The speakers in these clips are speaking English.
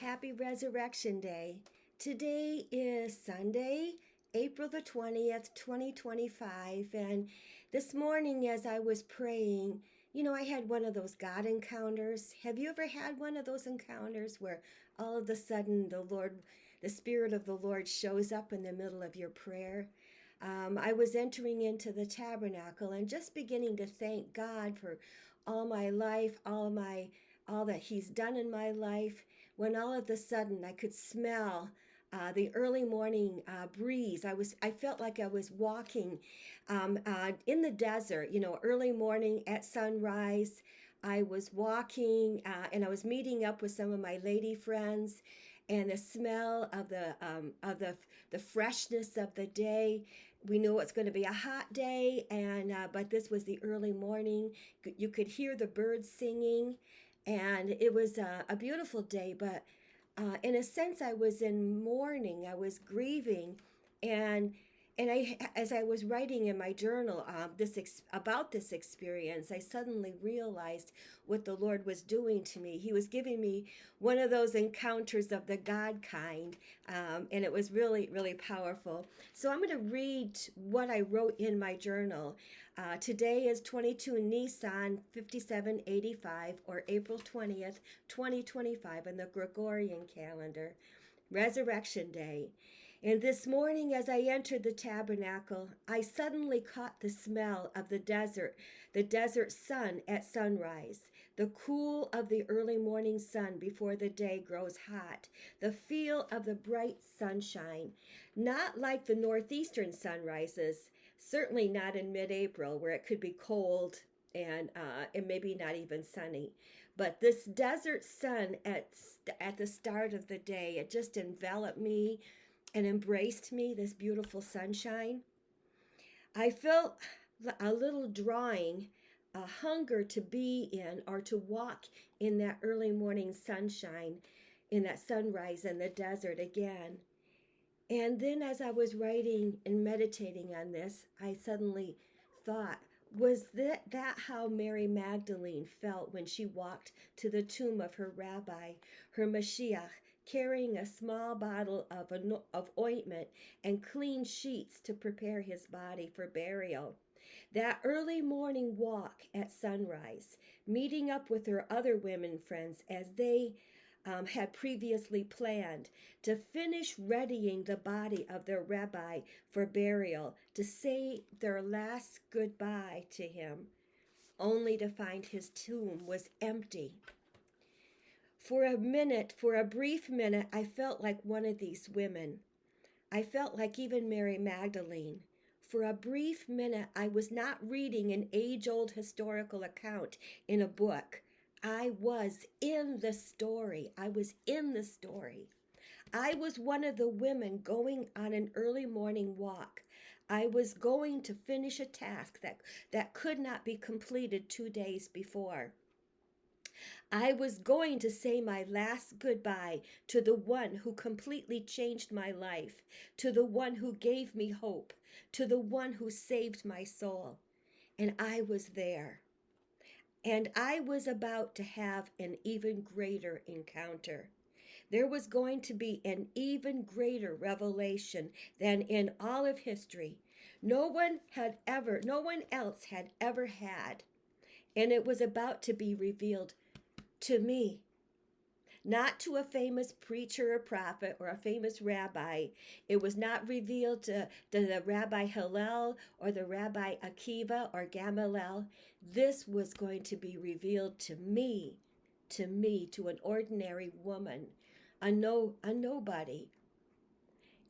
Happy Resurrection Day. Today is Sunday, April the 20th, 2025. And this morning, as I was praying, I had one of those God encounters. Have you ever had one of those encounters where all of a sudden the Spirit of the Lord shows up in the middle of your prayer? I was entering into the tabernacle and just beginning to thank God for all my life, all that He's done in my life, when all of a sudden I could smell the early morning breeze. I felt like I was walking in the desert. Early morning at sunrise. I was walking and I was meeting up with some of my lady friends, and the smell of the freshness of the day. We knew it's going to be a hot day, and but this was the early morning. You could hear the birds singing, and it was a beautiful day. But in a sense, I was in mourning. I was grieving, and as I was writing in my journal about this experience, I suddenly realized what the Lord was doing to me. He was giving me one of those encounters of the God kind, and it was really, really powerful. So I'm going to read what I wrote in my journal. Today is 22 Nisan 5785, or April 20th, 2025, in the Gregorian calendar. Resurrection Day. And this morning, as I entered the tabernacle, I suddenly caught the smell of the desert sun at sunrise, the cool of the early morning sun before the day grows hot, the feel of the bright sunshine, not like the northeastern sunrises, certainly not in mid-April where it could be cold and maybe not even sunny. But this desert sun at the start of the day, it just enveloped me and embraced me, this beautiful sunshine. I felt a little drawing, a hunger to be in or to walk in that early morning sunshine, in that sunrise in the desert again. And then as I was writing and meditating on this, I suddenly thought, was that how Mary Magdalene felt when she walked to the tomb of her rabbi, her Mashiach, carrying a small bottle of ointment and clean sheets to prepare his body for burial? That early morning walk at sunrise, meeting up with her other women friends as they had previously planned to finish readying the body of their rabbi for burial, to say their last goodbye to him, only to find his tomb was empty. For a brief minute, I felt like one of these women. I felt like even Mary Magdalene. For a brief minute, I was not reading an age-old historical account in a book. I was in the story. I was in the story. I was one of the women going on an early morning walk. I was going to finish a task that could not be completed 2 days before. I was going to say my last goodbye to the one who completely changed my life, to the one who gave me hope, to the one who saved my soul. And I was there. And I was about to have an even greater encounter. There was going to be an even greater revelation than in all of history. No one else had ever had. And it was about to be revealed to me, not to a famous preacher or prophet or a famous rabbi. It was not revealed to the Rabbi Hillel or the Rabbi Akiva or Gamaliel. This was going to be revealed to me, to an ordinary woman, a nobody.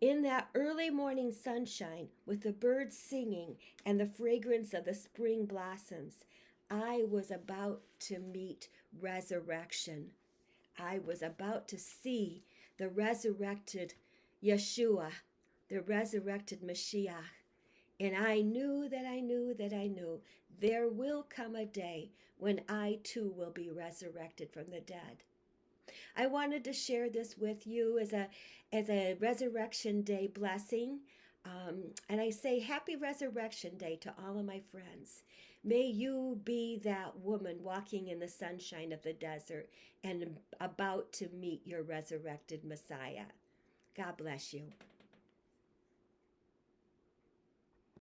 In that early morning sunshine, with the birds singing and the fragrance of the spring blossoms, I was about to meet resurrection. I was about to see the resurrected Yeshua, the resurrected Mashiach. And I knew there will come a day when I too will be resurrected from the dead. I wanted to share this with you as a Resurrection Day blessing. And I say happy Resurrection Day to all of my friends. May you be that woman walking in the sunshine of the desert and about to meet your resurrected Messiah. God bless you.